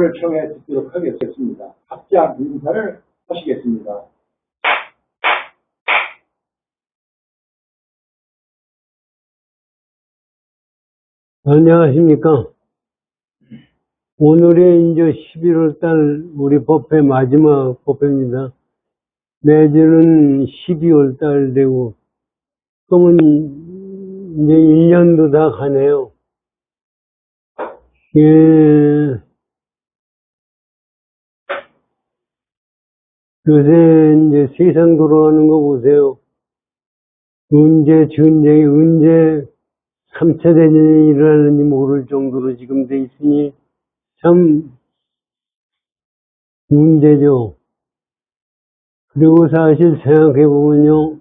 를 청해 듣도록 하겠습니다. 합작 인사를 하시겠습니다. 안녕하십니까. 오늘이 이제 11월 달 우리 법회 마지막 법회입니다. 내주는 12월 달 되고, 그러면 이제 1년도 다 가네요. 예. 요새 이제 세상 돌아가는 거 보세요. 언제 전쟁이 언제 3차 대전이 일어나는지 모를 정도로 지금 돼 있으니 참 문제죠. 그리고 사실 생각해 보면요.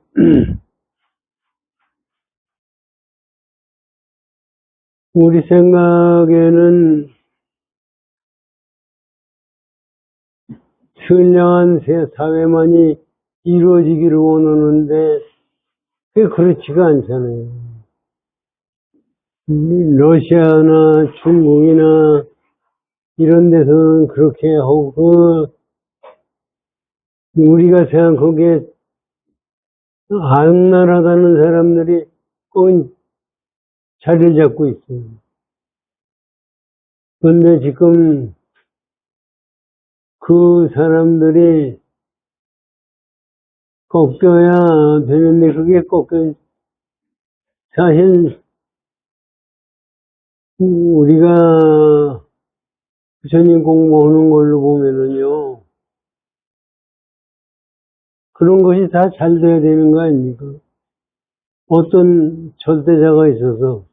우리 생각에는 선량한 사회만이 이루어지기를 원하는데 그게 그렇지가 않잖아요. 러시아나 중국이나 이런 데서는 그렇게 하고, 우리가 생각하기에 악랄하다는 사람들이 꼭 자리를 잡고 있어요. 그런데 지금 그 사람들이 꺾여야 되는데 그게 사실 우리가 부처님 공부하는 걸로 보면은요, 그런 것이 다 잘 돼야 되는 거 아닙니까? 어떤 절대자가 있어서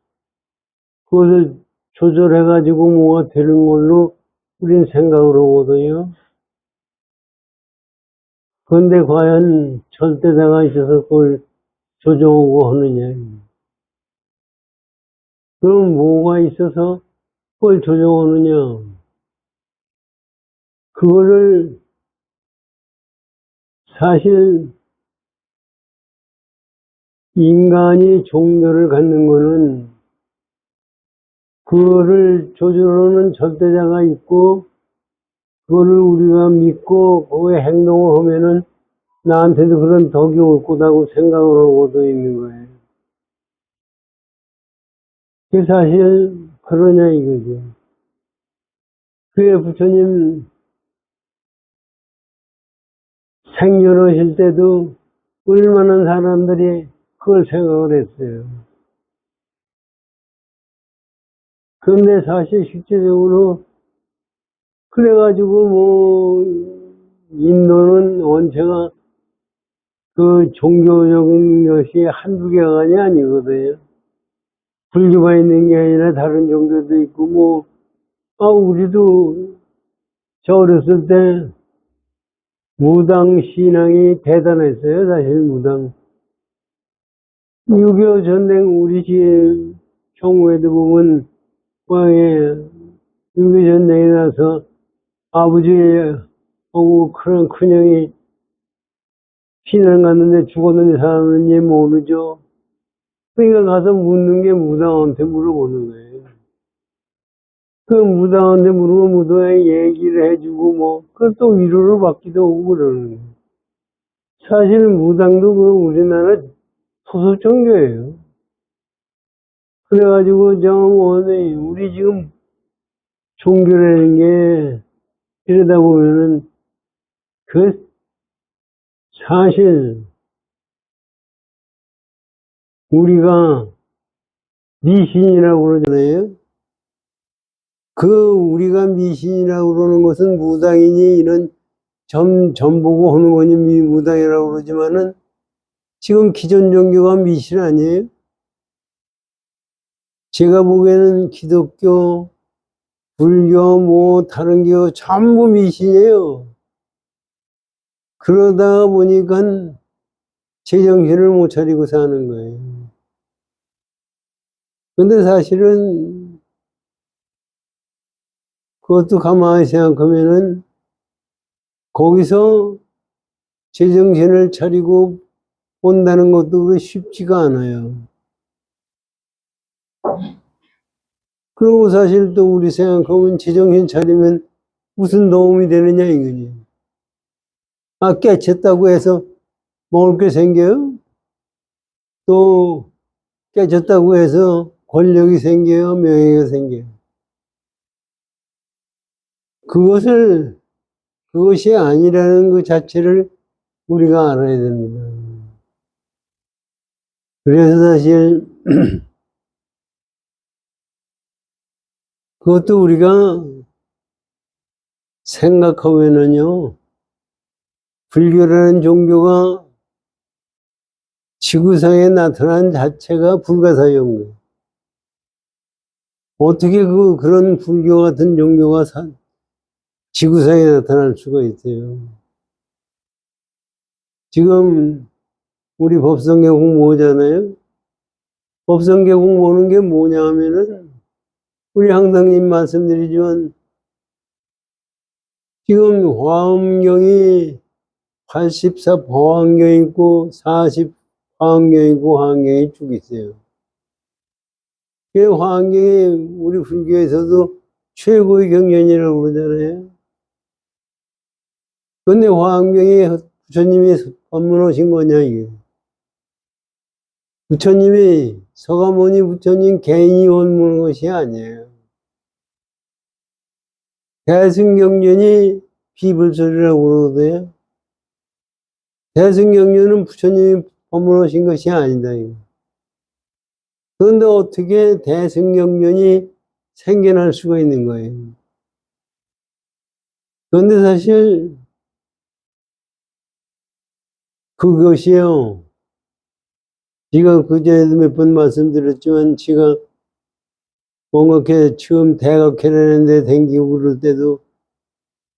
그것을 조절해가지고 뭐가 되는 걸로 우린 생각을 하거든요. 그런데 과연 절대자가 있어서 그걸 조정하고 하느냐. 그럼 뭐가 있어서 그걸 조정하느냐. 그거를 사실 인간이 종교를 갖는 거는 그거를 조절하는 절대자가 있고 그거를 우리가 믿고 그거에 행동을 하면은 나한테도 그런 덕이 올 거다고 생각을 하고도 있는 거예요. 그게 사실 그러냐 이거죠. 그게 부처님 생전하실 때도 얼마나 사람들이 그걸 생각을 했어요. 그런데 사실 실제적으로 그래가지고 뭐 인도는 원체가 그 종교적인 것이 한두 개가 아니거든요. 불교가 있는 게 아니라 다른 종교도 있고 뭐 우리도 저 어렸을 때 무당 신앙이 대단했어요. 사실 무당. 6.25 전쟁 우리 집 경우에도 보면 광에 6.25 전쟁이 나서 아버지하고 그런 큰형이 피난 갔는데 죽었는지 살았는지 모르죠. 그러니까 가서 묻는 게 무당한테 물어보는 거예요. 그 무당한테 물어보면 무당이 얘기를 해주고 그것도 위로를 받기도 하고 그러는 거예요. 사실 무당도 우리나라 소수 종교예요. 그래가지고 우리 지금 종교라는 게 이러다 보면은 사실 우리가 미신이라고 그러잖아요. 우리가 미신이라고 그러는 것은 무당이니 이런 점 보고 하는 거니 무당이라고 그러지만은 지금 기존 종교가 미신 아니에요? 제가 보기에는 기독교, 불교, 다른 교 전부 미신이에요. 그러다 보니까 제정신을 못 차리고 사는 거예요. 근데 사실은 그것도 가만히 생각하면은 거기서 제정신을 차리고 본다는 것도 그렇게 쉽지가 않아요. 그리고 사실 또 우리 생각하면 제정신 차리면 무슨 도움이 되느냐 이거지. 아, 깨쳤다고 해서 먹을 게 생겨요? 또 깨졌다고 해서 권력이 생겨요? 명예가 생겨요? 그것이 아니라는 것 자체를 우리가 알아야 됩니다. 그래서 사실 그것도 우리가 생각하면은요, 불교라는 종교가 지구상에 나타난 자체가 불가사의한 거예요. 어떻게 그런 불교 같은 종교가 지구상에 나타날 수가 있어요? 지금 우리 법성계 공부하잖아요. 법성계 공부하는 게 뭐냐 하면은 우리 항상 말씀드리지만 지금 화엄경이 84 보안경이 있고 40 화엄경이 있고 화엄경이 쭉 있어요. 그 화엄경이 우리 불교에서도 최고의 경전이라고 그러잖아요. 근데 화엄경이 부처님이 법문하신 거냐 이게. 부처님이 서가모니 부처님 개인이 원문한 것이 아니에요. 대승경전이 비불설이라고 그러거든요. 대승경전은 부처님이 법문하신 것이 아니다. 그런데 어떻게 대승경전이 생겨날 수가 있는 거예요? 그런데 사실 그것이요. 제가 그전에도 몇 번 말씀드렸지만 제가 뭔가 이렇게 처음 대학회라는 데 댕기고 그럴 때도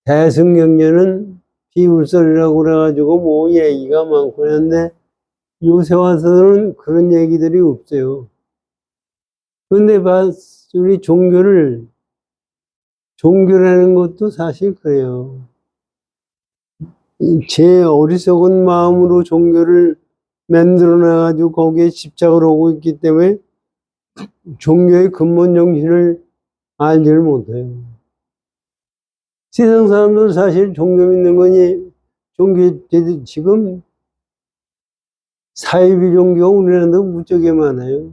대승경전은 비불설이라고 그래가지고 뭐 얘기가 많고 그랬는데 요새 와서는 그런 얘기들이 없어요. 근데 우리 종교라는 것도 사실 그래요. 제 어리석은 마음으로 종교를 만들어놔가지고 거기에 집착을 하고 있기 때문에 종교의 근본 정신을 알지를 못해요. 세상 사람들 사실 종교 믿는 거니, 지금 사이비 종교가 우리나라도 무척이 많아요.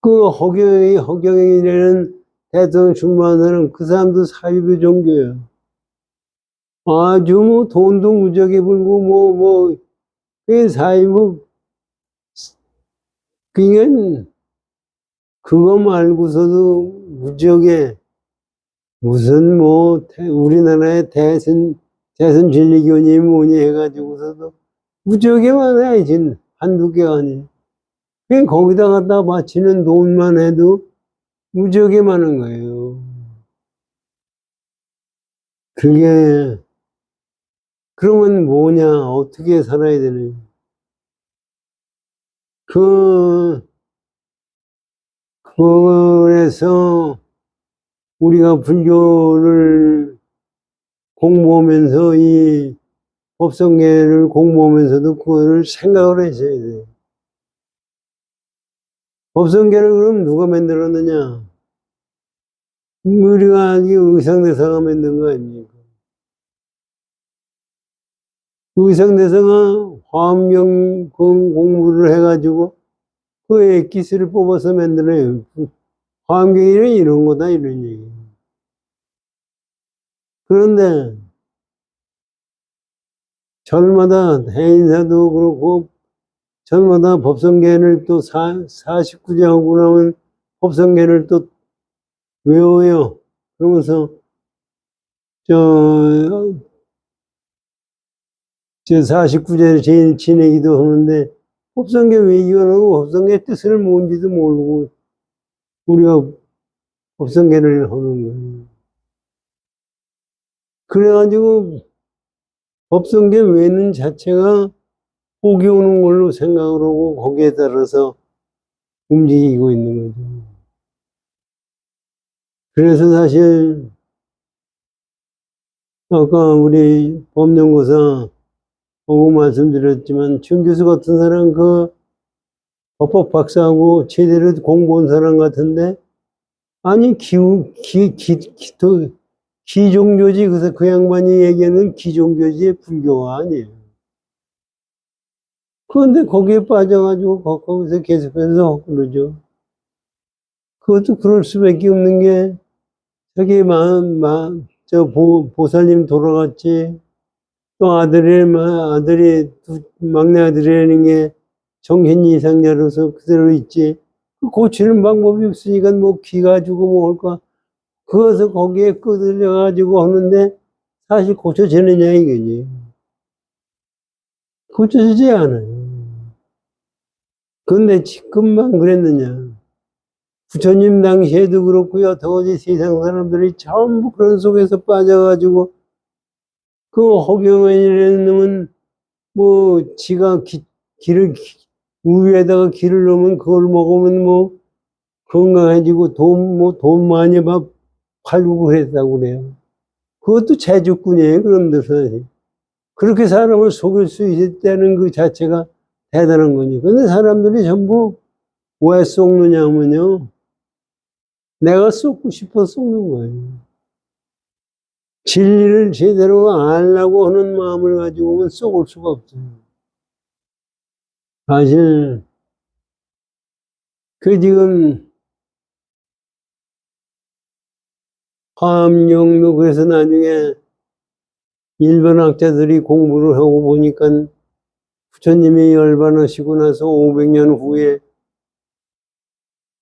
그 허경영이라는 대통령 출마하는 그 사람도 사이비 종교예요. 아주 뭐 돈도 무지하게 벌고 그게 사이비, 그러니까 그거 말고서도 무지하게 무슨 우리나라의 대선 진리교님이 뭐니 해가지고서도 무지하게 많아요. 지금 한두 개가 아니에요. 그냥 거기다 갖다 바치는 돈만 해도 무지하게 많은 거예요. 그러면 뭐냐, 어떻게 살아야 되느냐. 그래서 우리가 불교를 공부하면서 이 법성계를 공부하면서도 그거를 생각을 하셔야 돼요. 법성계를 그럼 누가 만들었느냐? 우리가 의상대사가 만든 거 아닙니까? 의상대사가 화엄경 공부를 해가지고 그 엑기스를 뽑아서 만들어요. 화엄경이는 이런 거다, 이런 얘기. 그런데 절마다 해인사도 그렇고 절마다 법성계를 또 49제 하고 나면 법성계를 또 외워요. 그러면서 저 49제를 지내기도 하는데 법성계 외기만 하고 법성계 뜻을 뭔지도 모르고 우리가 법성계를 하는 거예요. 그래가지고 법성계 외는 자체가 복이 오는 걸로 생각을 하고 거기에 따라서 움직이고 있는 거죠. 그래서 사실 아까 우리 법연구사 보고 말씀드렸지만 최은교수 같은 사람 법학 박사하고 제대로 공부한 사람 같은데 아니 기종교지. 그래서 그 양반이 얘기하는 기종교지의 불교가 아니에요. 그런데 거기에 빠져가지고 거기서 계속해서 그러죠. 그것도 그럴 수밖에 없는 게, 저기 보살님 돌아갔지. 또 아들이 막내 아들이라는 게 정신이 이상자로서 그대로 있지. 고치는 방법이 없으니까 뭐 기가 주고 뭐 할까. 그것을 거기에 끄들려가지고 하는데 사실 고쳐지느냐 이거지. 고쳐지지 않아요. 근데 지금만 그랬느냐. 부처님 당시에도 그렇고요. 더지 세상 사람들이 전부 그런 속에서 빠져가지고 그 허경환이라는 놈은 뭐 지가 우유에다가 기를 넣으면 그걸 먹으면 뭐 건강해지고 돈 많이 팔고 그랬다고 그래요. 그것도 재주꾼이에요. 그런데서 그렇게 사람을 속일 수 있다는 그 자체가 대단한 거니. 근데 사람들이 전부 왜 속느냐면요. 내가 쏟고 싶어 쏟는 거예요. 진리를 제대로 알려고 하는 마음을 가지고는 쏟을 수가 없어요. 사실, 지금, 화엄경도 그래서 나중에 일반 학자들이 공부를 하고 보니까 부처님이 열반하시고 나서 500년 후에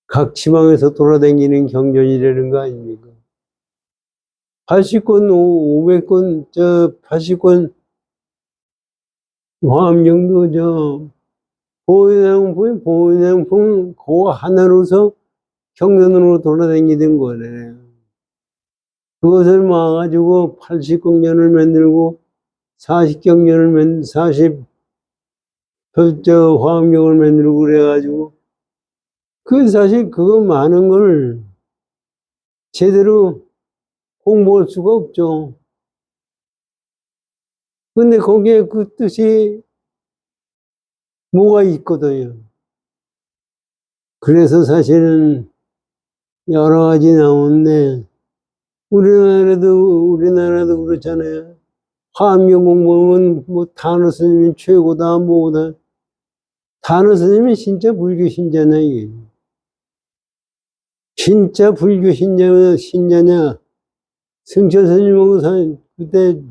각 지방에서 돌아다니는 경전이라는 거 아닙니까? 80권, 500권, 80권 화엄경도 보현양품 그거 하나로서 경전으로 돌아다니던 거네. 그것을 모아가지고 80경전을 만들고 40경전을 화엄경을 만들고 그래가지고 사실 그거 많은 걸 제대로 공부할 수가 없죠. 근데 거기에 그 뜻이 뭐가 있거든요. 그래서 사실은 여러 가지 나오는데 우리나라도 그렇잖아요. 화엄경 공부하면 뭐 단어 스님이 최고다 뭐다. 단어 스님이 진짜 불교 신자냐 이게. 진짜 불교 신자냐. 승철 스님하고 그때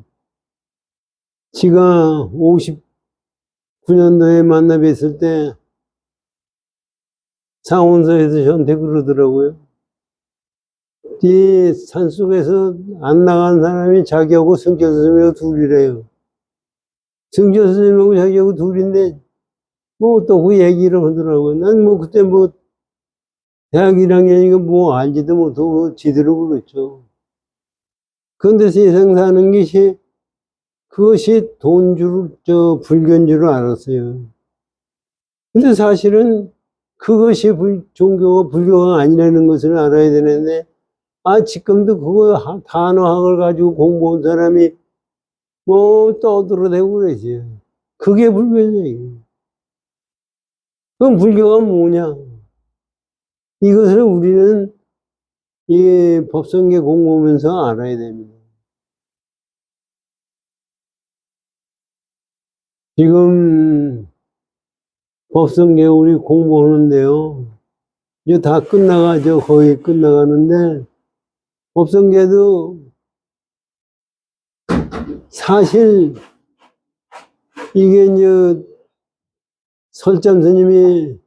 지가 59년도에 만나 뵀을 때 상원서에서 저한테 그러더라고요. 이 산속에서 안 나간 사람이 자기하고 승철 스님하고 둘이래요. 승철 스님하고 자기하고 둘인데 뭐 또 그 얘기를 하더라고요. 난 뭐 그때 뭐 대학 1학년이니까 뭐 알지도 못하고 지대로 그랬죠. 그런데 세상 사는 것이 그것이 불교인 줄 알았어요. 근데 사실은 그것이 종교가 불교가 아니라는 것을 알아야 되는데, 지금도 그거 단어학을 가지고 공부한 사람이 뭐 떠들어대고 그러지. 그게 불교냐. 그럼 불교가 뭐냐. 이것을 우리는 이 법성계 공부하면서 알아야 됩니다. 지금 법성계 우리 공부하는데요. 이제 다 끝나가죠. 거의 끝나가는데, 법성계도 사실 이게 이제 설잠 스님이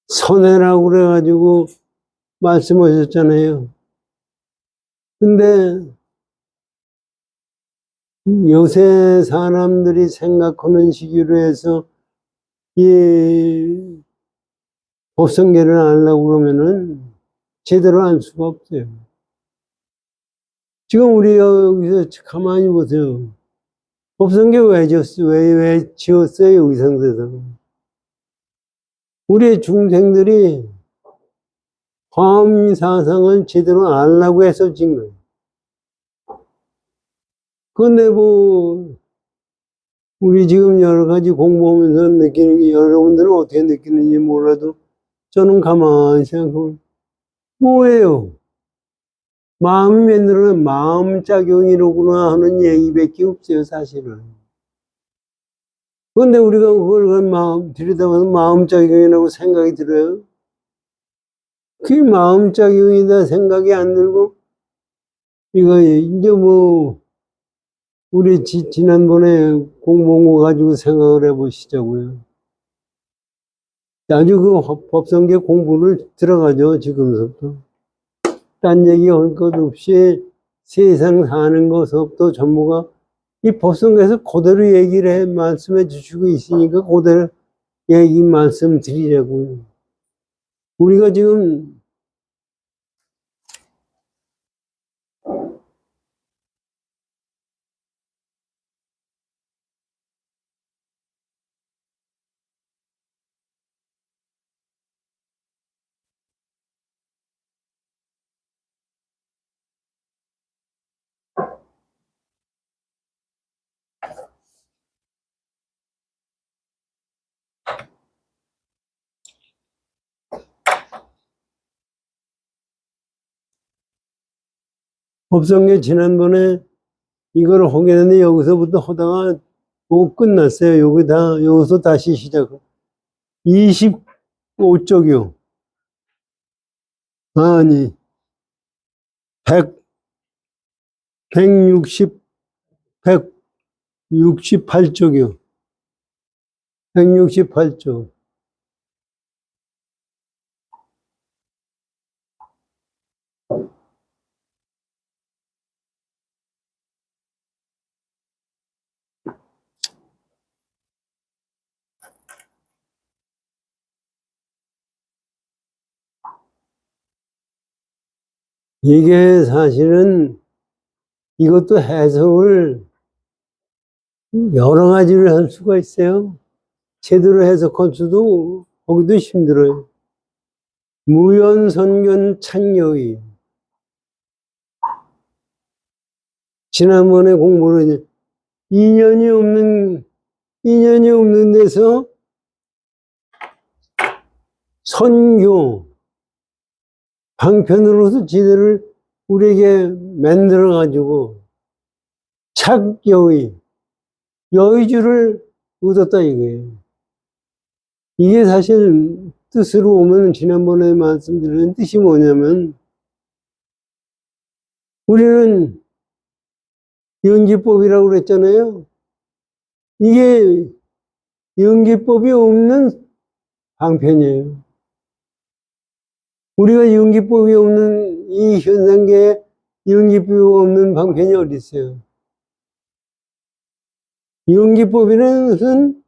선해라고 그래가지고 말씀하셨잖아요. 근데 요새 사람들이 생각하는 시기로 해서 이 법성계를 알려고 그러면은 제대로 알 수가 없어요. 지금 우리 여기서 가만히 보세요. 법성계 왜 지었어요? 의상대에서. 우리 중생들이 화엄사상을 제대로 알려고 해서 지은 거예요. 그런데 뭐 우리 지금 여러 가지 공부하면서 느끼는 게 여러분들은 어떻게 느끼는지 몰라도 저는 가만히 생각하면 뭐예요? 마음이 만들어낸 마음작용이로구나 하는 얘기밖에 없어요, 사실은. 그런데 우리가 그걸 마음, 들여다보면 마음작용이라고 생각이 들어요. 그게 마음작용이다 생각이 안 들고, 이거 이제 뭐, 우리 지난번에 공부한 거 가지고 생각을 해보시자고요. 아주 그 법성계 공부를 들어가죠, 지금부터. 딴 얘기 할 것 없이 세상 사는 것부터 전부가 이 법성계에서 그대로 얘기를 말씀해 주시고 있으니까 그대로 얘기 말씀 드리려고요. 우리가 지금 법성계 지난번에 이걸 하게 됐는데 여기서부터 하다가 뭐 끝났어요. 여기서 다시 시작. 25쪽이요. 아니, 168쪽이요. 168쪽. 이게 사실은 이것도 해석을 여러 가지를 할 수가 있어요. 제대로 해석할 수도 거기도 힘들어요. 무연선견 찬여의. 지난번에 공부는 인연이 없는 데서 선교, 방편으로서 지대를 우리에게 만들어가지고 착여의, 여의주를 얻었다 이거예요. 이게 사실 뜻으로 오면 지난번에 말씀드린 뜻이 뭐냐면 우리는 연기법이라고 그랬잖아요. 이게 연기법이 없는 방편이에요. 우리가 연기법이 없는 이 현상계에 연기법이 없는 방편이 어디 있어요? 연기법이라는 것은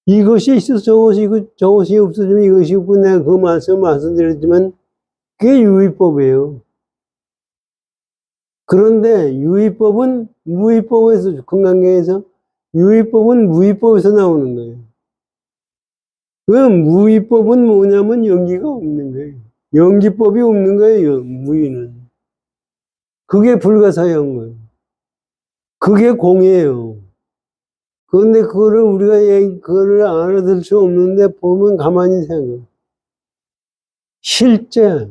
이것이 있어서 저것이 없어지면 이것이 없고 내가 그 말씀드렸지만 그게 유의법이에요. 그런데 유의법은 무의법에서 건강계에서 유의법은 무의법에서 나오는 거예요. 그 무의법은 뭐냐면 연기가 없는 거예요. 연기법이 없는 거예요. 무의는. 그게 불가사의한 거예요. 그게 공이에요. 그런데 그거를 우리가 그거를 알아들 수 없는데 보면 가만히 생각해. 실제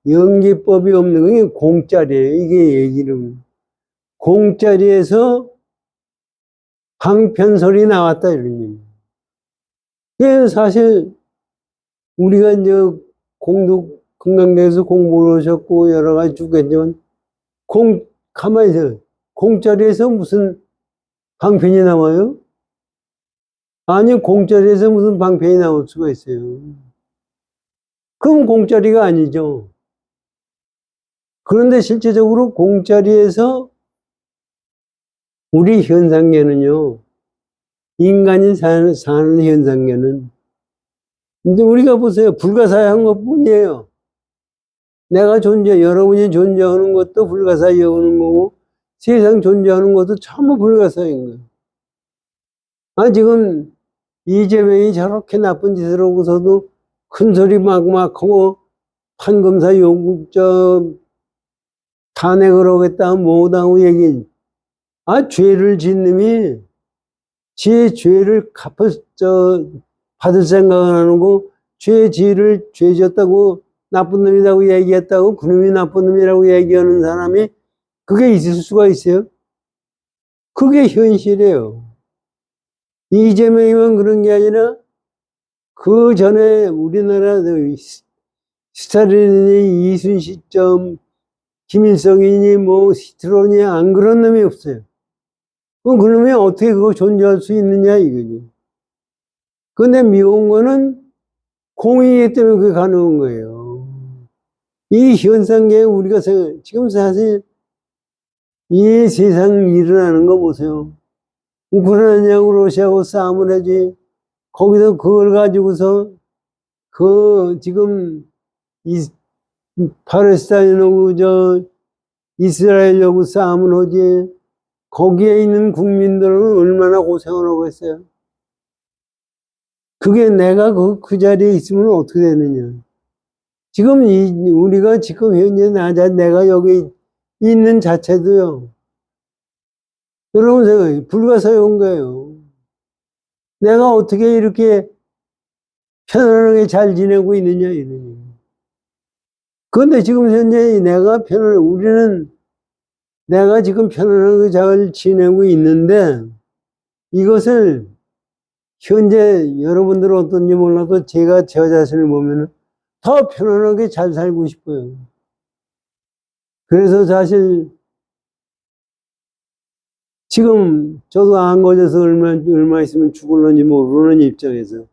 연기법이 없는 게 공짜리예요. 이게 얘기는. 공짜리에서 방편설이 나왔다 이런 얘기예요. 그게 사실 우리가 이제 건강대에서 공부를 하셨고 여러 가지 죽겠지만 가만히 있어요. 공짜리에서 무슨 방편이 나와요? 아니, 공짜리에서 무슨 방편이 나올 수가 있어요. 그럼 공짜리가 아니죠. 그런데 실제적으로 공짜리에서 우리 현상계는요, 인간이 사는 현상계는, 근데 우리가 보세요. 불가사의한 것 뿐이에요. 여러분이 존재하는 것도 불가사의하는 거고, 세상 존재하는 것도 전부 불가사의인 거예요. 지금 이재명이 저렇게 나쁜 짓을 하고서도 큰 소리 막 하고 판검사 탄핵을 하겠다 못하고 죄를 짓는 놈이 제 죄를 받을 생각을 안 하고 죄 짓다고 나쁜 놈이라고 얘기했다고 그놈이 나쁜 놈이라고 얘기하는 사람이 그게 있을 수가 있어요? 그게 현실이에요. 이재명이면 그런 게 아니라 그 전에 우리나라 스탈린이 이순시점 김일성이니 뭐 히틀러니 안 그런 놈이 없어요. 그럼 그놈이 어떻게 그거 존재할 수 있느냐 이거지. 근데 미운 거는 공익이기 때문에 그게 가능한 거예요. 이 현상계에 우리가 지금 사실 이 세상 일어나는 거 보세요. 우크라이나하고 러시아하고 싸움을 하지. 거기서 그걸 가지고서 지금 팔레스타인하고 이스라엘하고 싸움을 하지. 거기에 있는 국민들은 얼마나 고생을 하고 있어요. 그게 내가 그 자리에 있으면 어떻게 되느냐. 지금 우리가 지금 현재 내가 여기 있는 자체도요. 여러분 생각해. 불가사의한 거예요. 내가 어떻게 이렇게 편안하게 잘 지내고 있느냐, 이러니. 그런데 지금 현재 내가 지금 편안하게 잘 지내고 있는데, 이것을 현재 여러분들은 어떤지 몰라도 제가 저 자신을 보면 더 편안하게 잘 살고 싶어요. 그래서 사실 지금 저도 안 걸려서 얼마 있으면 죽을런지 모르는 입장에서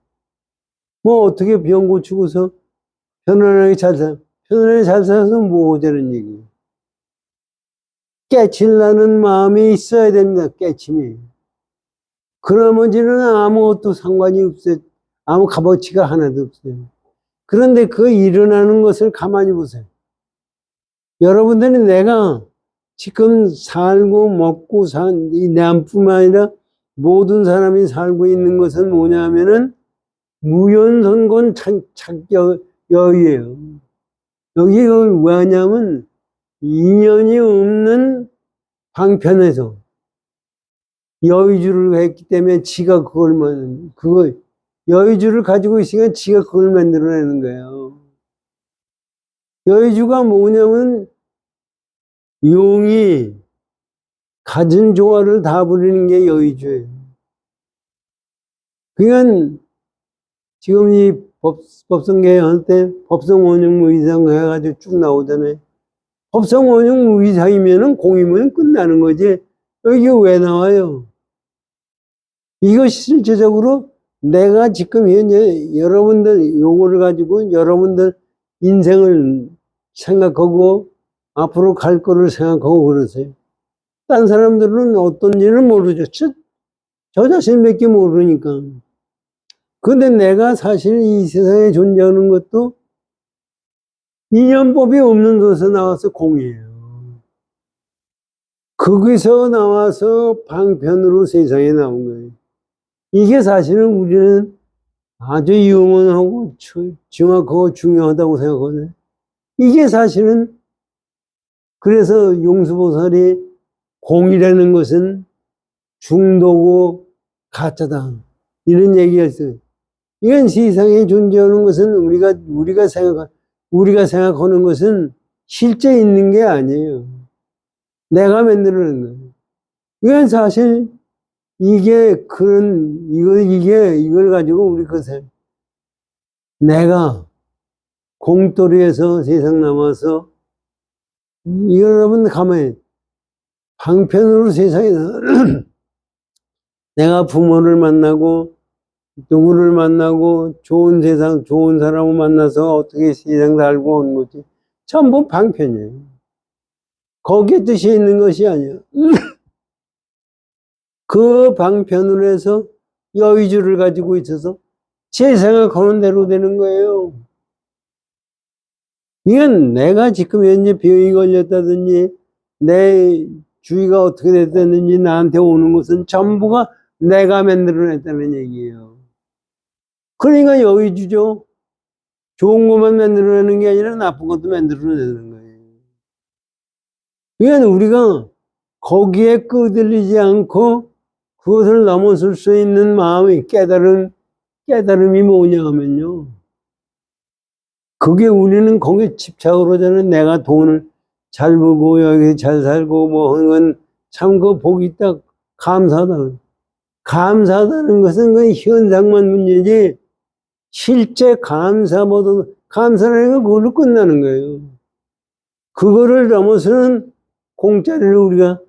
뭐 어떻게 병 고치고서 편안하게 잘 살아서 뭐 하자는 얘기. 깨치려는 마음이 있어야 됩니다. 깨침이. 그 나머지는 아무것도 상관이 없어요. 아무 값어치가 하나도 없어요. 그런데 그 일어나는 것을 가만히 보세요. 여러분들이 내가 지금 살고 먹고 이 남뿐만 아니라 모든 사람이 살고 있는 것은 뭐냐면은 무연선권 착여유예요. 여기가 왜냐면 인연이 없는 방편에서 여의주를 했기 때문에 지가 여의주를 가지고 있으니까 지가 그걸 만들어내는 거예요. 여의주가 뭐냐면 용이 가진 조화를 다 부리는 게 여의주예요. 그러니까 지금 이 법성계에 할 때 법성원흉무이상 해가지고 쭉 나오잖아요. 법성원흉무이상이면은 공이면 끝나는 거지. 이게 왜 나와요? 이것이 실제적으로 내가 지금 현재 여러분들 요거를 가지고 여러분들 인생을 생각하고 앞으로 갈 거를 생각하고 그러세요. 딴 사람들은 어떤지는 모르죠. 저 자신밖에 모르니까. 근데 내가 사실 이 세상에 존재하는 것도 인연법이 없는 곳에서 나와서 공이에요. 거기서 나와서 방편으로 세상에 나온 거예요. 이게 사실은 우리는 아주 유문하고 정확하고 중요하다고 생각하거든요. 이게 사실은 그래서 용수보살이 공이라는 것은 중도고 가짜다. 이런 얘기가 있어요. 이건 세상에 존재하는 것은 우리가 생각하는 것은 실제 있는 게 아니에요. 내가 만들어낸 거예요. 이건 사실 이걸 가지고 우리 것을 내가 공돌이에서 세상 남아서 여러분 가만히 방편으로 세상에 내가 부모를 만나고 누구를 만나고 좋은 세상 좋은 사람을 만나서 어떻게 세상 살고 온 거지 전부 방편이에요. 거기에 뜻이 있는 것이 아니야. 그 방편으로 해서 여의주를 가지고 있어서 제 생각하는 대로 되는 거예요. 이건 내가 지금 현재 병이 걸렸다든지 내 주위가 어떻게 됐다든지 나한테 오는 것은 전부가 내가 만들어냈다는 얘기예요. 그러니까 여의주죠. 좋은 것만 만들어내는 게 아니라 나쁜 것도 만들어내는 거예요. 그러니까 우리가 거기에 끄들리지 않고 그것을 넘어설 수 있는 마음이 깨달음이 뭐냐 하면요. 그게 우리는 거기에 집착을 하잖아요. 내가 돈을 잘 벌고 여기 잘 살고 뭐 하는 건 참 그 복이 딱 감사하다. 감사하다는 것은 그 현상만 문제지 실제 감사라는 건 그걸로 끝나는 거예요. 그거를 넘어서는 공짜리를 우리가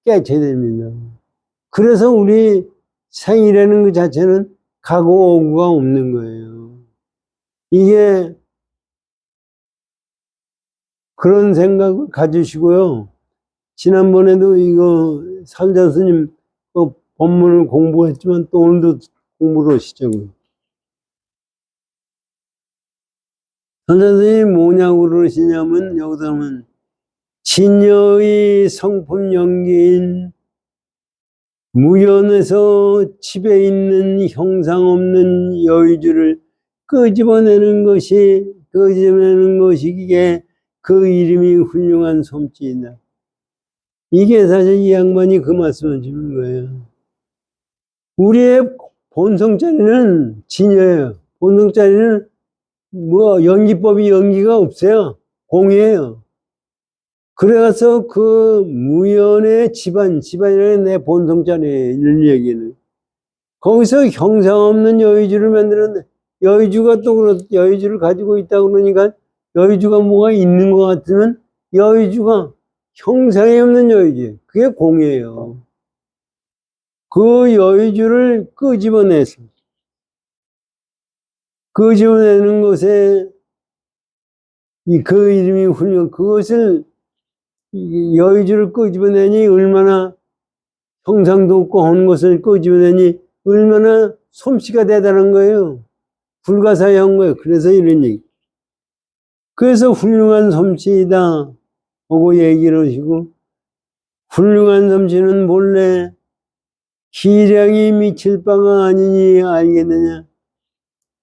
깨쳐야 됩니다. 그래서 우리 생이라는 그 자체는 가고 오고가 없는 거예요. 이게 그런 생각을 가지시고요. 지난번에도 이거 살자 스님 법문을 공부했지만 또 오늘도 공부를 하시자고요. 살자 스님이 뭐냐고 그러시냐면 여기서 하면 진여의 성품 연기인 무연에서 집에 있는 형상 없는 여의주를 끄집어내는 것이 이게 그 이름이 훌륭한 솜씨이다. 이게 사실 이 양반이 그 말씀을 주는 거예요. 우리의 본성자리는 진여예요. 본성자리는 뭐 연기법이 연기가 없어요. 공이에요. 그래서 그 무연의 집안이라는 내 본성자리에 있는 얘기는 거기서 형상 없는 여의주를 만들었는데 여의주가 또 여의주를 가지고 있다 그러니까 여의주가 뭐가 있는 것 같으면 여의주가 형상이 없는 여의주 그게 공이에요. 그 여의주를 끄집어내는 것에 그 이름이 훌륭한 그것을 여의주를 끄집어내니 얼마나 형상도 없고 하는 것을 끄집어내니 얼마나 솜씨가 대단한 거예요. 불가사의한 거예요. 그래서 이런 얘기. 그래서 훌륭한 솜씨이다 하고 얘기를 하시고 훌륭한 솜씨는 본래 기량이 미칠 바가 아니니 알겠느냐.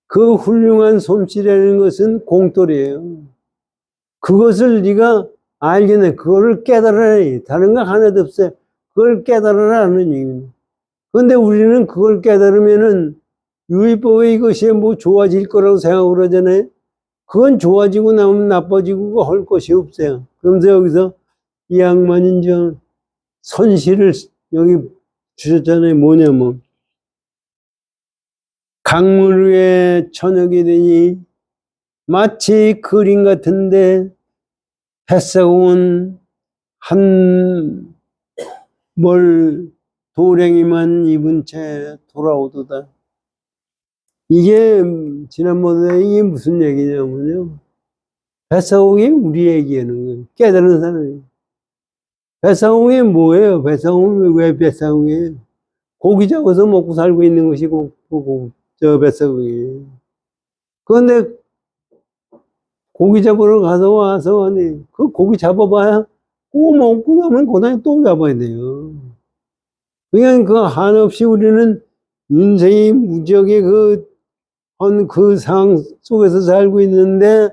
그 훌륭한 솜씨라는 것은 공돌이에요. 그것을 네가 알겠네. 그거를 깨달아야 다른 거 하나도 없어요. 그걸 깨달아라 하는 얘기입니다. 그런데 우리는 그걸 깨달으면은 유의법에 이것이 뭐 좋아질 거라고 생각을 하잖아요. 그건 좋아지고 나면 나빠지고 할 것이 없어요. 그러면서 여기서 이 양반이 이제 선시를 여기 주셨잖아요. 뭐냐면 강물 위에 저녁이 되니 마치 그림 같은데 뱃사공은 한 멀 도랭이만 입은 채 돌아오도다. 이게 지난번에 이게 무슨 얘기냐면요. 뱃사공이 우리 얘기하는 거예요. 깨달은 사람이. 뱃사공이 뭐예요? 뱃사공은 왜 뱃사공이에요? 고기 잡아서 먹고 살고 있는 것이 저 뱃사공이에요. 그런데 고기 잡으러 가서 와서 아니 그 고기 잡아봐야 그거 먹고 나면 그다음에 또 잡아야 돼요. 그냥 그 한없이 우리는 인생이 무지하게 그 상황 속에서 살고 있는데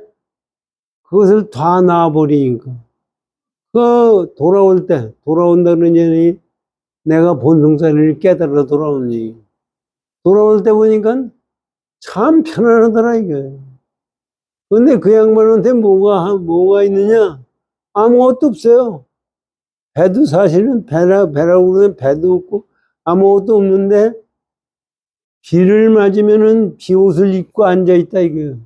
그것을 다 놔버리니까 돌아온다는 얘기 내가 본성자리를 깨달아 돌아오는 얘기. 돌아올 때 보니까 참 편안하더라 이거예요. 근데 그 양반한테 뭐가 있느냐? 아무것도 없어요. 배도 사실은 배라고 그러면 배도 없고 아무것도 없는데 비를 맞으면은 비옷을 입고 앉아있다 이거예요.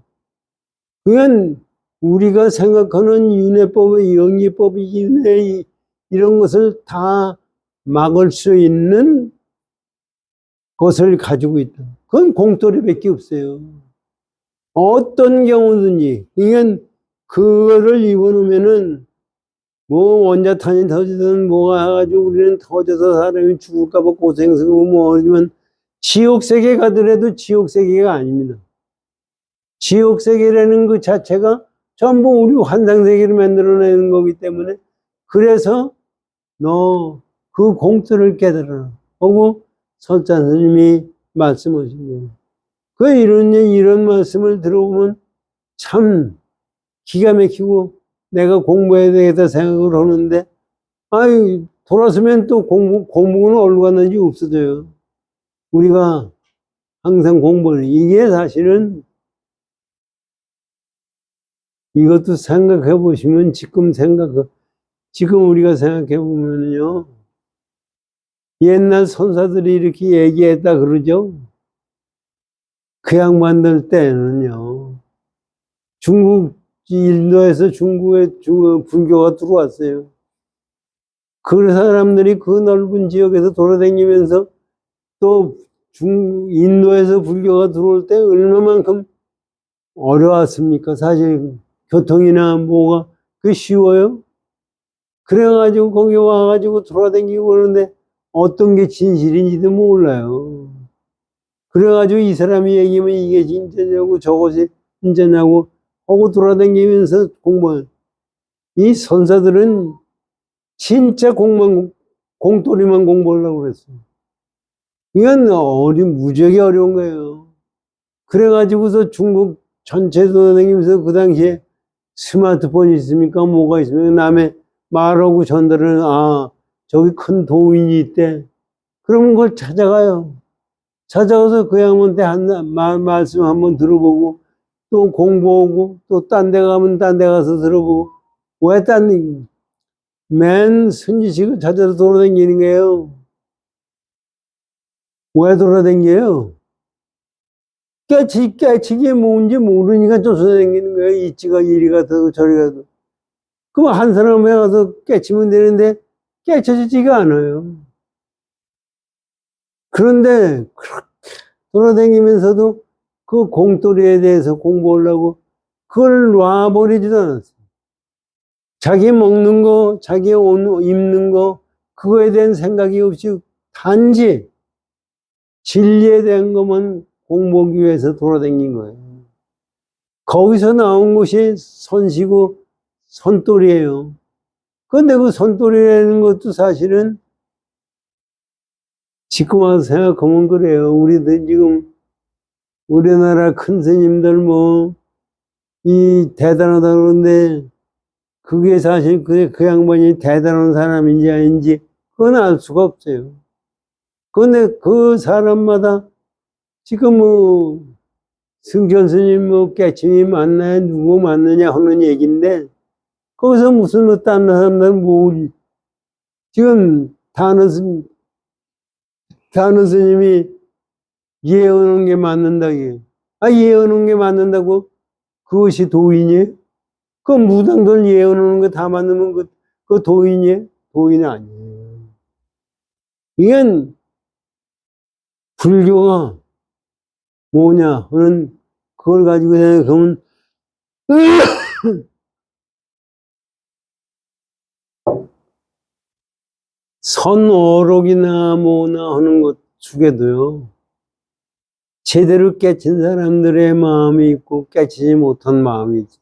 그건 우리가 생각하는 윤회법의 영리법이 윤회 이런 것을 다 막을 수 있는 것을 가지고 있다. 그건 공돌이밖에 없어요. 어떤 경우든지 그러니까 그거를 입어놓으면은 뭐 원자탄이 터지든 뭐가 해가지고 우리는 터져서 사람이 죽을까봐 고생스러워 뭐 하지만 지옥세계 가더라도 지옥세계가 아닙니다. 지옥세계라는 그 자체가 전부 우리 환상세계를 만들어내는 거기 때문에 그래서 너 그 공터를 깨달아라 하고 설자 스님이 말씀하신 거예요. 그 이런 말씀을 들어보면 참 기가 막히고 내가 공부해야 되겠다 생각을 하는데 아유 돌아서면 또 공부는 어디로 갔는지 없어져요. 우리가 항상 공부하는 이게 사실은 이것도 생각해 보시면 지금 우리가 생각해 보면요. 옛날 선사들이 이렇게 얘기했다 그러죠. 그 양반들 때는요. 인도에서 중국에 불교가 들어왔어요. 그 사람들이 그 넓은 지역에서 돌아다니면서 또 인도에서 불교가 들어올 때 얼마만큼 어려웠습니까? 사실 교통이나 뭐가 그 쉬워요? 그래가지고 거기 와가지고 돌아다니고 그러는데 어떤 게 진실인지도 몰라요. 그래가지고 이 사람이 얘기하면 이게 진짜냐고 저것이 진짜냐고 하고 돌아다니면서 공부한 이 선사들은 진짜 공돌이만 공부하려고 그랬어요. 이건 무지하게 어려운 거예요. 그래가지고서 중국 전체 돌아다니면서 그 당시에 스마트폰이 있습니까? 뭐가 있습니까? 남의 말하고 전달을, 저기 큰 도인이 있대. 그러면 그걸 찾아가요. 찾아가서 그 양반한테 말씀 한번 들어보고, 또 공부하고, 또 딴 데 가면 딴 데 가서 들어보고, 왜 맨 선지식을 찾아서 돌아다니는 거예요. 왜 돌아다녀요? 깨치기 뭔지 모르니까 쫓아다니는 거예요. 이치가 이리가 더 저리가 더. 그럼 한 사람에 가서 깨치면 되는데 깨쳐지지가 않아요. 그런데 그렇게 돌아다니면서도 그 공돌이에 대해서 공부하려고 그걸 놔버리지도 않았어요. 자기 먹는 거, 자기 입는 거, 그거에 대한 생각이 없이 단지 진리에 대한 것만 공부하기 위해서 돌아다닌 거예요. 거기서 나온 것이 선시고 선돌이에요. 그런데 그 선돌이라는 것도 사실은 지금 와서 생각하면 그래요. 우리들 지금 우리나라 큰 스님들 이 대단하다 그러는데 그게 사실 그 양반이 대단한 사람인지 아닌지 그건 알 수가 없어요. 그런데 그 사람마다 지금 승천 스님 깨침이 맞나요? 누구 맞느냐 하는 얘기인데 거기서 무슨 딴 사람들 지금 다른 스님이 예언한 게 맞는다고. 예언한 게 맞는다고 그것이 도인이에요? 그 무당들 예언하는 거 다 맞으면 그 도인이에요? 도인이 아니에요. 이건 불교가 뭐냐 하는 그걸 가지고 생각하면 선어록이나 뭐나 하는 것 중에도요. 제대로 깨친 사람들의 마음이 있고 깨치지 못한 마음이 있죠.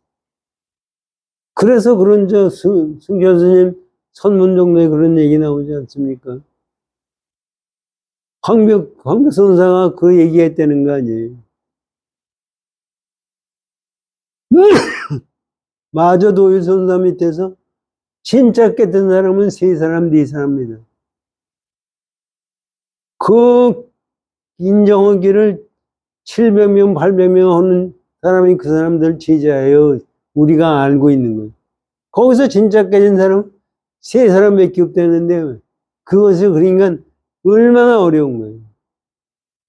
그래서 그런 승 교수님 선문정도에 그런 얘기 나오지 않습니까? 황벽 선사가 그 얘기했다는 거 아니에요. 마저 도일 선사 밑에서 진짜 깨뜬 사람은 3사람, 4사람입니다. 그 인정하기를 700명, 800명 하는 사람이 그 사람들 제자예요. 우리가 알고 있는 거예요. 거기서 진짜 깨진 사람 3사람밖에 없다는데 그것을 그러니까 얼마나 어려운 거예요.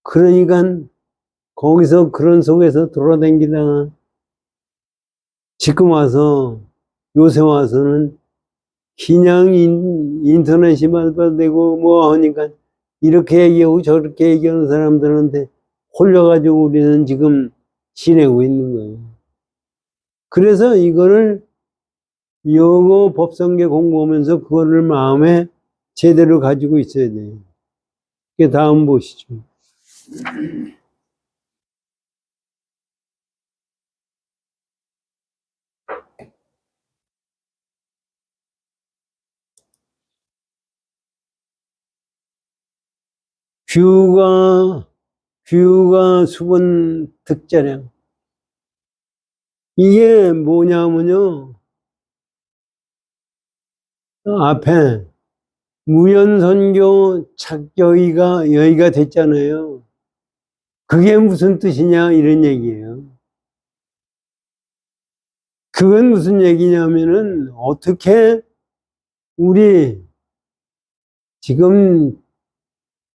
그러니까 거기서 그런 속에서 돌아다니다가 지금 와서 요새 와서는 그냥 인터넷이 발달되고 뭐 하니까 이렇게 얘기하고 저렇게 얘기하는 사람들한테 홀려가지고 우리는 지금 지내고 있는 거예요. 그래서 이거를 영어 법성계 공부하면서 그거를 마음에 제대로 가지고 있어야 돼요. 그 다음 보시죠. 규가 수분 득자량. 이게 뭐냐면요. 앞에 무연선교 착여의가 여의가 됐잖아요. 그게 무슨 뜻이냐 이런 얘기예요. 그건 무슨 얘기냐면은, 어떻게 우리 지금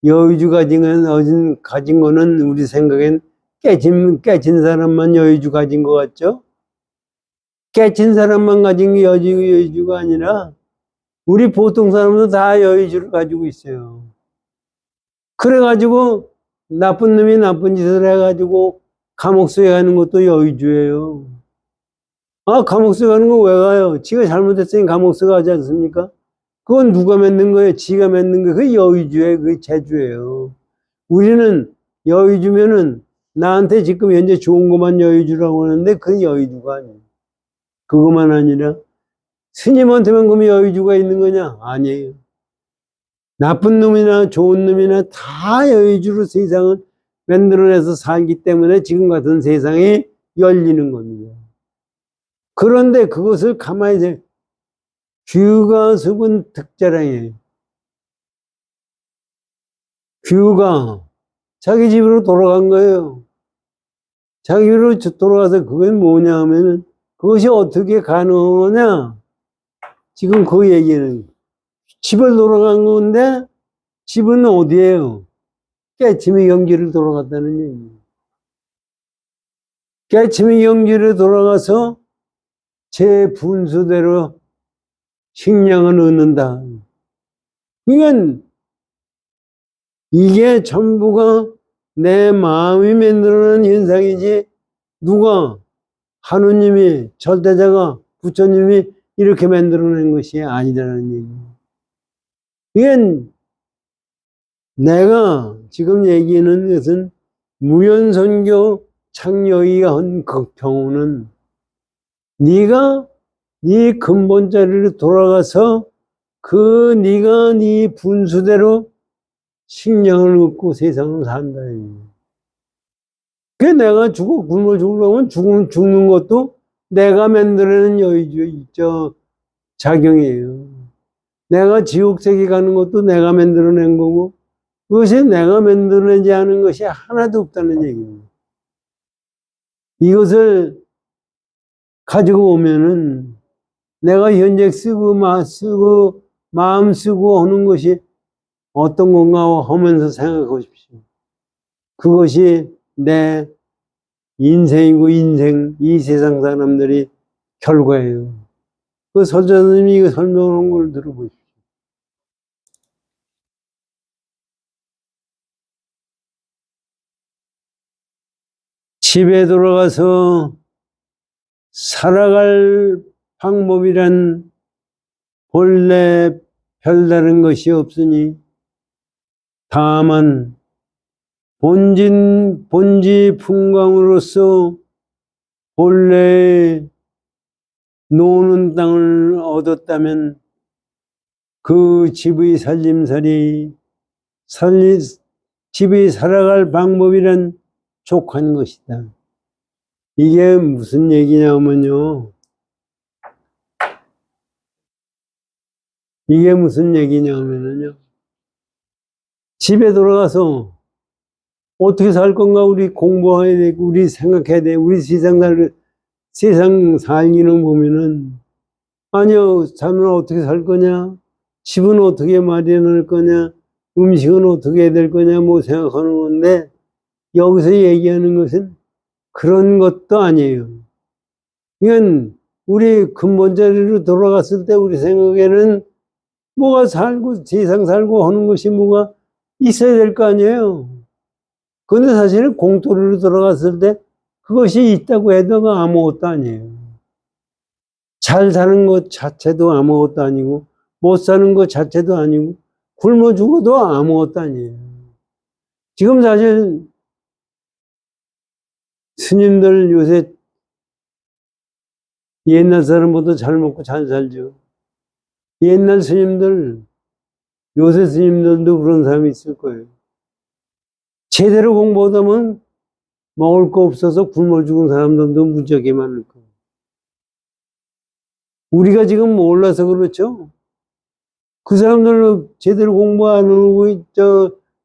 여의주 가진 거는 우리 생각엔 깨진 사람만 여의주 가진 것 같죠? 깨친 사람만 가진 게 여의주가 아니라 우리 보통 사람도 다 여의주를 가지고 있어요. 그래가지고 나쁜 놈이 나쁜 짓을 해가지고 감옥수에 가는 것도 여의주예요. 아, 감옥수에 가는 거 왜 가요? 지가 잘못했으니 감옥수에 가지 않습니까? 그건 누가 맺는 거예요? 지가 맺는 거예요. 그게 여의주예요. 그게 제주예요. 우리는 여의주면은 나한테 지금 현재 좋은 것만 여의주라고 하는데 그건 여의주가 아니에요. 그것만 아니라 스님한테만 그러면 여의주가 있는 거냐? 아니에요. 나쁜 놈이나 좋은 놈이나 다 여의주로 세상을 만들어내서 살기 때문에 지금 같은 세상이 열리는 겁니다. 그런데 그것을 가만히 생 규가습은 득자랑이에요. 규가 자기 집으로 돌아간 거예요. 자기 집으로 돌아가서 그건 뭐냐 하면은 그것이 어떻게 가능하냐? 지금 그 얘기는 집을 돌아간 건데 집은 어디예요? 깨침의 경지를 돌아갔다는 얘기예요. 깨침의 경지를 돌아가서 제 분수대로 식량을 얻는다. 그러니까 이게 전부가 내 마음이 만들어낸 현상이지 누가 하느님이 절대자가 부처님이 이렇게 만들어낸 것이 아니라는 얘기예요. 이건 내가 지금 얘기하는 것은 무연선교 창여이가 한 그 경우는 네가 네 근본 자리로 돌아가서 그 네가 네 분수대로 식량을 얻고 세상을 산다. 그 내가 굶어 죽으려면 죽는 것도 내가 만들어낸 여의주 작용이에요. 내가 지옥세계 가는 것도 내가 만들어낸 거고 그것이 내가 만들어내지 않은 것이 하나도 없다는 얘기입니다. 이것을 가지고 오면은 내가 현재 쓰고 마음 쓰고 하는 것이 어떤 건가 하면서 생각해 보십시오. 그것이 내 인생이고 이 세상 사람들이 결과예요. 그 설자님이 이거 설명한 걸 들어보십시오. 집에 돌아가서 살아갈 방법이란 본래 별다른 것이 없으니 다만 본지 풍광으로서 본래 노는 땅을 얻었다면 그 집의 집이 살아갈 방법이란 족한 것이다. 이게 무슨 얘기냐면요. 이게 무슨 얘기냐면요. 집에 돌아가서 어떻게 살 건가 우리 공부해야 되고 우리 생각해야 돼. 우리 세상 살기는 보면은 아니요. 살면 어떻게 살 거냐? 집은 어떻게 마련할 거냐? 음식은 어떻게 해야 될 거냐? 뭐 생각하는 건데 여기서 얘기하는 것은 그런 것도 아니에요. 이건 우리 근본 자리로 돌아갔을 때 우리 생각에는 뭐가 살고 세상 살고 하는 것이 뭐가 있어야 될 거 아니에요. 그런데 사실은 공토리로 돌아갔을 때 그것이 있다고 해도 아무것도 아니에요. 잘 사는 것 자체도 아무것도 아니고 못 사는 것 자체도 아니고 굶어 죽어도 아무것도 아니에요. 지금 사실 스님들 요새 옛날 사람보다 잘 먹고 잘 살죠. 옛날 스님들, 요새 스님들도 그런 사람이 있을 거예요. 제대로 공부하다면 먹을 거 없어서 굶어 죽은 사람들도 무지하게 많을 거예요. 우리가 지금 몰라서 그렇죠. 그 사람들은 제대로 공부 안 하고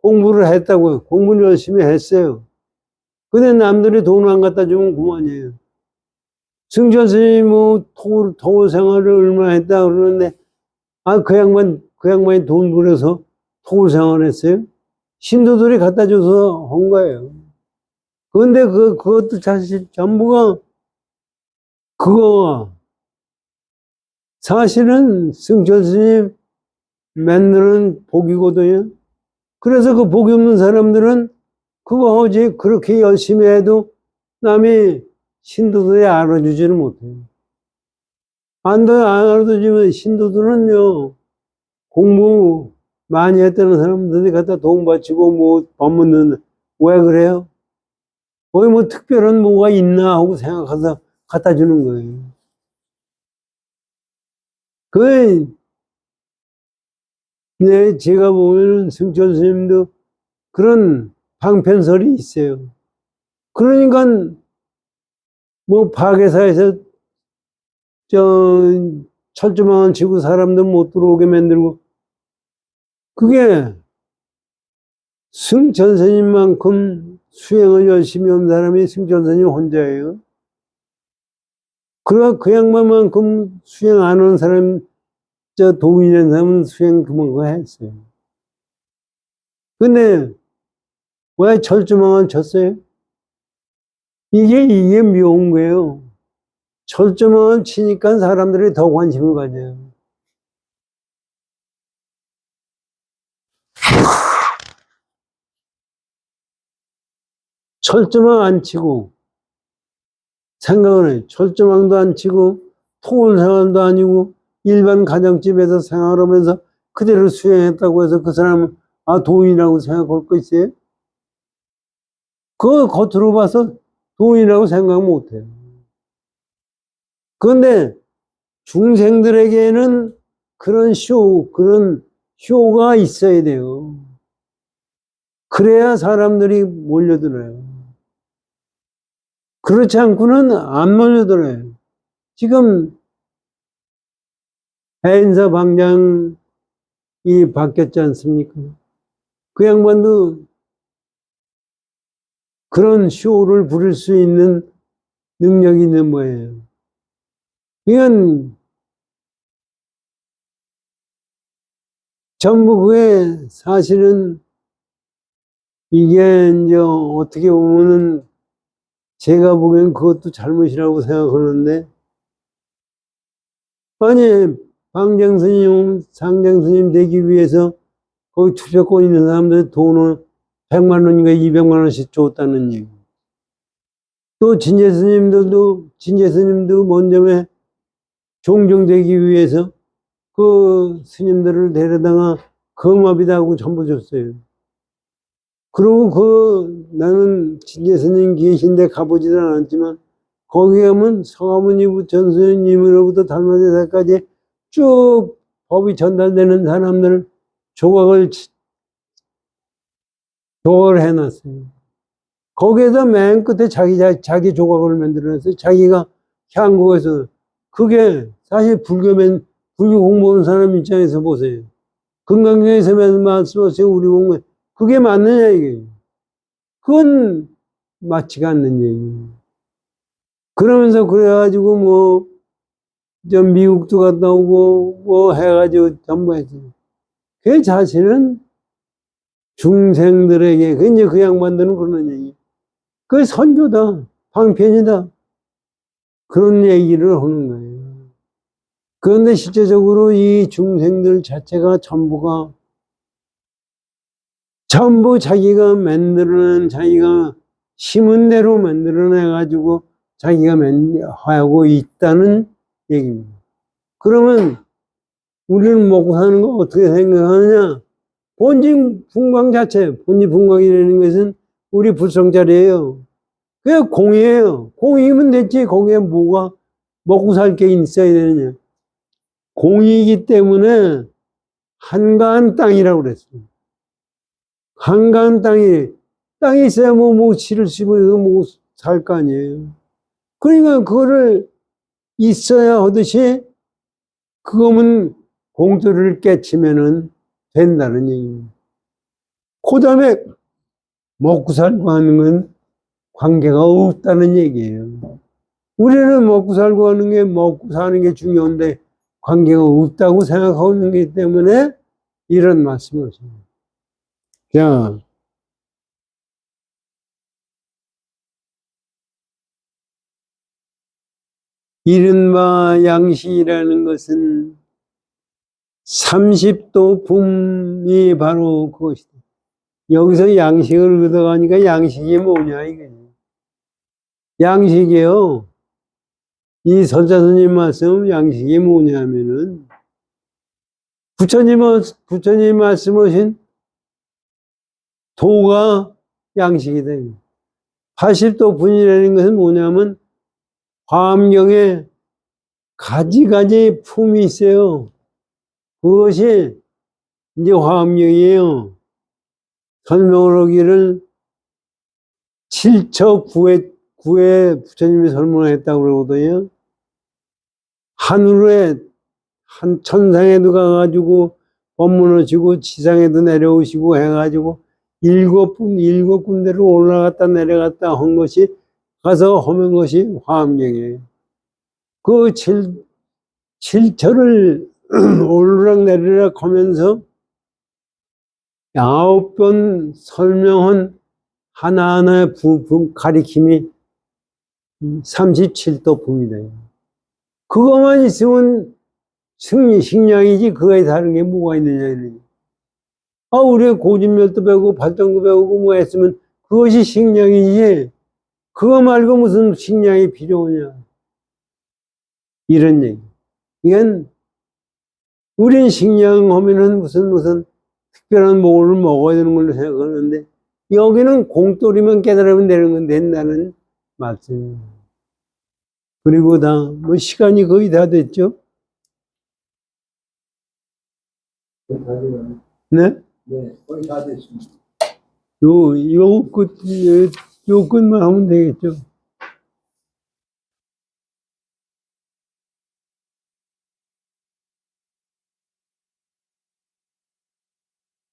공부를 했다고요. 공부를 열심히 했어요. 근데 남들이 돈 안 갖다 주면 그만이에요. 승천 스님이 뭐 토 생활을 얼마나 했다 그러는데, 그 양반이 돈 벌어서 토 생활을 했어요? 신도들이 갖다 줘서 한 거예요. 그런데 그것도 사실 전부가 그거, 사실은 승천 스님 만드는 복이거든요. 그래서 그 복이 없는 사람들은 그거 하지, 그렇게 열심히 해도 남이 신도들이 알아주지는 못해요. 안 알아주지만 신도들은요, 공부 많이 했다는 사람들이 갖다 돈 바치고 뭐 법 묻는, 왜 그래요? 거기 뭐 특별한 뭐가 있나 하고 생각해서 갖다 주는 거예요. 네, 제가 보면은 승천 스님도 그런 방편설이 있어요. 그러니까 뭐 파괴사에서 철조망을 치고 사람들 못 들어오게 만들고, 그게 승천 스님만큼 수행을 열심히 한 사람이 승천 스님 혼자예요. 그 양반만큼 수행 안 하는 사람, 도인이라는 사람은 수행 그만큼 했어요. 근데 왜 철조망을 쳤어요? 이게 묘한 거예요. 철조망을 치니까 사람들이 더 관심을 가져요. 철조망 안 치고, 생각을 해요. 철조망도 안 치고, 토ul 생활도 아니고, 일반 가정집에서 생활하면서 그대로 수행했다고 해서 그 사람은, 도인이라고 생각할 거 있어요? 그거 겉으로 봐서 도인이라고 생각 못 해요. 그런데 중생들에게는 그런 쇼가 있어야 돼요. 그래야 사람들이 몰려들어요. 그렇지 않고는 안 몰려들어요. 지금 해인사 방장이 바뀌었지 않습니까? 그 양반도 그런 쇼를 부릴 수 있는 능력이 있는 거예요. 이건 전부 그게 사실은 이게 이제 어떻게 보면은 제가 보기엔 그것도 잘못이라고 생각하는데, 아니, 상장스님 되기 위해서 거기 투표권 있는 사람들 돈을 100만 원인가 200만 원씩 줬다는 얘기. 또 진제스님도 먼저 종종되기 위해서 그 스님들을 데려다가 금업이다 하고 전부 줬어요. 그리고 나는 진제스님 계신데 가보지는 않았지만, 거기 가면 서가모니 부천스님으로부터 달마대사까지 쭉 법이 전달되는 사람들 조각을 해놨어요. 거기에서 맨 끝에 자기 조각을 만들어놨어요. 자기가 한국에서. 그게 사실 불교 공부하는 사람 입장에서 보세요. 금강경에서 말씀하세요. 우리 공부. 그게 맞느냐, 이게. 그건 맞지가 않는 얘기예요. 그러면서 그래가지고 미국도 갔다 오고 해가지고 전부 했어요. 그 자신은 중생들에게, 이제 그 양반들은 그러는 얘기. 그 선교다, 방편이다. 그런 얘기를 하는 거예요. 그런데 실제적으로 이 중생들 자체가 전부 자기가 심은 대로 만들어내가지고 자기가 하고 있다는 얘기입니다. 그러면 우리는 먹고 사는 거 어떻게 생각하느냐? 본진 분광이라는 것은 우리 불성자리예요. 그게 공이에요. 공이면 됐지. 거기에 뭐가 먹고 살 게 있어야 되느냐? 공이기 때문에 한가한 땅이라고 그랬어요. 한가한 땅이 있어야 씨를 심어서 살 거 아니에요. 그러니까 그거를 있어야 하듯이 그거면 공들을 깨치면은 된다는 얘기입니다. 그 다음에 먹고 살고 하는 건 관계가 없다는 얘기예요. 우리는 먹고 살고 하는 게, 먹고 사는 게 중요한데, 관계가 없다고 생각하고 있는 게 때문에 이런 말씀을 하십니다. 자, 이른바 양식이라는 것은 30도 붐이 바로 그것이다. 여기서 양식을 얻어가니까 양식이 뭐냐, 이게. 양식이요. 이 선자스님 말씀 양식이 뭐냐면은, 부처님 말씀하신 도가 양식이다. 80도 분이라는 것은 뭐냐면, 화엄경에 가지가지 품이 있어요. 그것이 이제 화엄경이에요. 설명을 하기를 7처 9회 부처님이 설명했다고 그러거든요. 하늘에, 천상에도 가가지고 법문하시고 지상에도 내려오시고 해가지고 일곱 군데로 올라갔다 내려갔다 한 것이, 가서 하는 것이 화엄경이에요. 그 7처를 오르락 내리락 하면서 9번 설명한 하나하나의 가리킴이 37도 붐이다. 그것만 있으면 식량이지, 그거에 다른 게 뭐가 있느냐, 이러니. 우리가 고진멸도 배우고 발전도 배우고 뭐 했으면 그것이 식량이지, 그거 말고 무슨 식량이 필요하냐. 이런 얘기. 이건, 우린 식량 하면은 무슨 특별한 뭐를 먹어야 되는 걸로 생각하는데, 여기는 공돌이만 깨달으면 되는 건 된다는 말씀입니다. 그리고 뭐 시간이 거의 다 됐죠? 네? 네, 거의 다 됐습니다. 요 끝만 하면 되겠죠?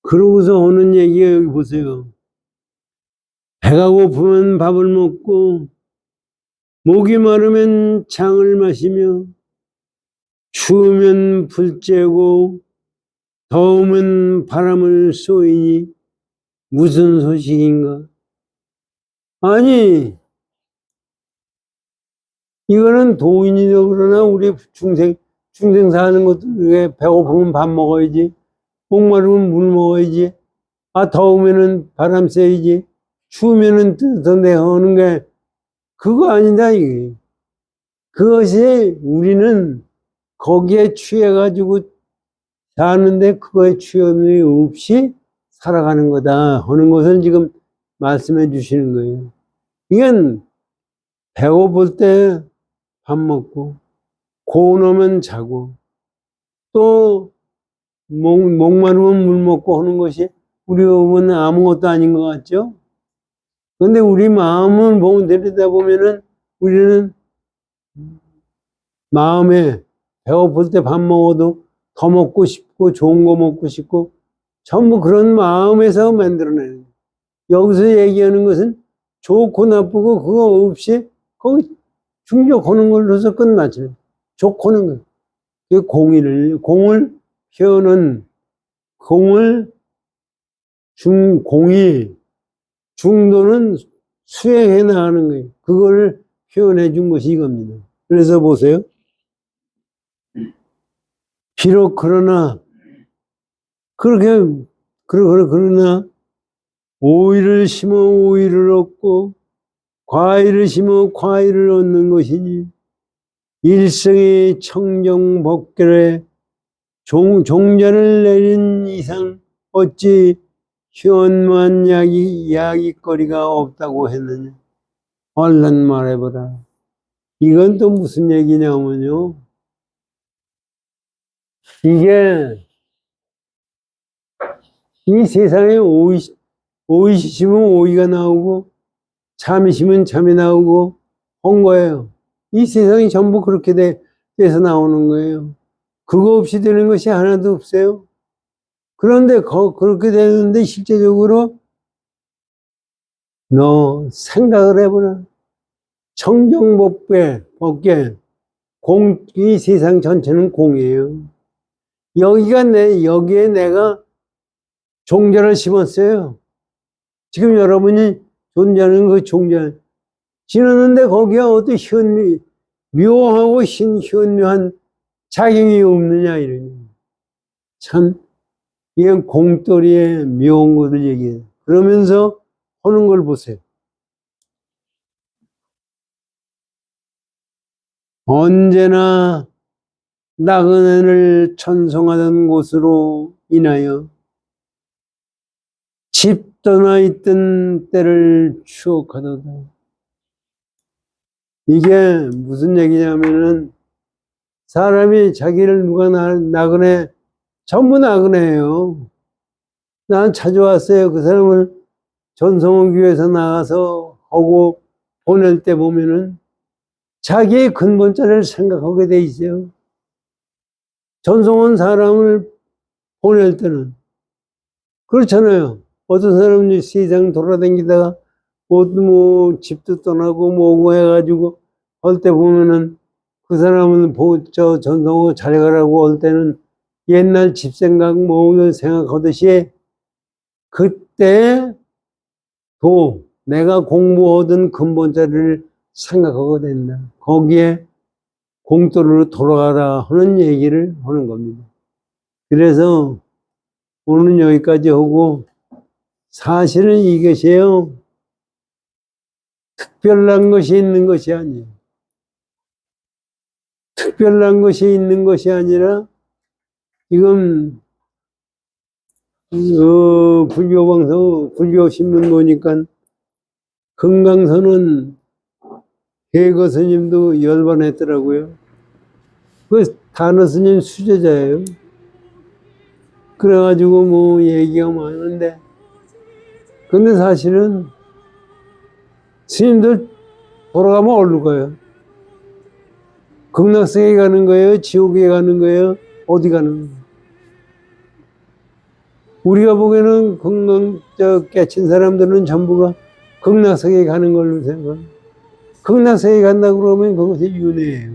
그러고서 오는 얘기가 여기 보세요. 배가 고프면 밥을 먹고, 목이 마르면 장을 마시며, 추우면 불 쬐고, 더우면 바람을 쏘이니 무슨 소식인가? 아니, 이거는 도인이라 그러나 우리 중생 사는 것도 왜 배고프면 밥 먹어야지, 목마르면 물 먹어야지, 더우면은 바람 쐬야지, 추우면은 뜨뜻한데 하는 게 그거 아니다, 이게. 그것이 우리는 거기에 취해가지고 사는데 그거에 취함이 없이 살아가는 거다 하는 것을 지금 말씀해 주시는 거예요. 이건 배고플 때 밥 먹고, 고우면 자고, 또 목마르면 물 먹고 하는 것이 우리가 보면 아무것도 아닌 것 같죠? 근데 우리 마음을 보면, 들여다보면은 우리는 마음에 배고플 때 밥 먹어도 더 먹고 싶고 좋은 거 먹고 싶고 전부 그런 마음에서 만들어내는 거예요. 여기서 얘기하는 것은 좋고 나쁘고 그거 없이 거기 충족하는 걸로서 끝나죠. 좋고는 거예요. 그 공을 표현은 공이 중도는 수행해 나가는 거예요. 그걸 표현해 준 것이 이겁니다. 그래서 보세요. 비록 그러나 그러나 오이를 심어 오이를 얻고 과일을 심어 과일을 얻는 것이니 일생의 청정법결에 종자를 내린 이상 어찌 현무한 이야기거리가 없다고 했느냐. 얼른 말해보라. 이건 또 무슨 얘기냐면요. 이게 이 세상에 오이 심으면 오이가 나오고 참이 심으면 참이 나오고 한 거예요. 이 세상이 전부 그렇게 돼서 나오는 거예요. 그거 없이 되는 것이 하나도 없어요. 그런데 그렇게 되는데 실제적으로 너 생각을 해보라. 청정법계, 법계, 이 세상 전체는 공이에요. 여기에 내가 종자를 심었어요. 지금 여러분이 존재하는 그 종자, 지났는데 거기에 어떤 묘하고 현묘한 작용이 없느냐, 이러니. 참, 이건 공돌이의 묘한 것을 얘기해요. 그러면서 하는 걸 보세요. 언제나 나그네를 천송하던 곳으로 인하여 집 떠나 있던 때를 추억하도다. 이게 무슨 얘기냐면은 사람이 자기를 누가 나그네, 전부 나그네예요. 난 찾아왔어요. 그 사람을 전성원 교회에서 나가서 하고 보낼 때 보면은 자기의 근본자를 생각하게 돼 있어요. 전성원 사람을 보낼 때는 그렇잖아요. 어떤 사람이 세상 돌아다니다가 뭐 집도 떠나고 뭐고 해가지고 할 때 보면은 그 사람은 전성원 잘 가라고 할 때는 옛날 집 생각 뭐 생각하듯이 그때 도 내가 공부하던 근본자를 생각하게 된다. 거기에 공도로 돌아가라 하는 얘기를 하는 겁니다. 그래서 오늘은 여기까지 하고 사실은 이것이에요. 특별한 것이 있는 것이 아니에요. 특별한 것이 있는 것이 아니라 지금 불교방송, 불교신문 보니까 금강선은 개거 스님도 열반했더라고요. 그 단어 스님 수제자예요. 그래가지고 뭐 얘기가 많은데, 근데 사실은 스님들 돌아가면 어디로 가요? 극락세계 가는 거예요? 지옥에 가는 거예요? 어디 가는 거예요? 우리가 보기에는 깨친 사람들은 전부가 극락세계 가는 걸로 생각해요. 극락세계 간다고 그러면 그것이 윤회예요.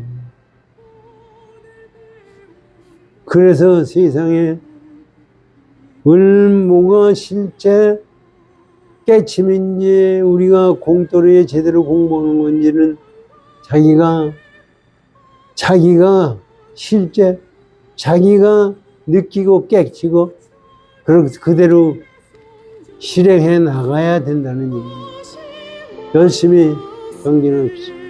그래서 세상에 뭐가 실제 깨침인지 우리가 공도리에 제대로 공부하는 건지는 자기가 실제 자기가 느끼고 깨치고 그대로 실행해 나가야 된다는 얘기입니다. 열심히 경진합시다.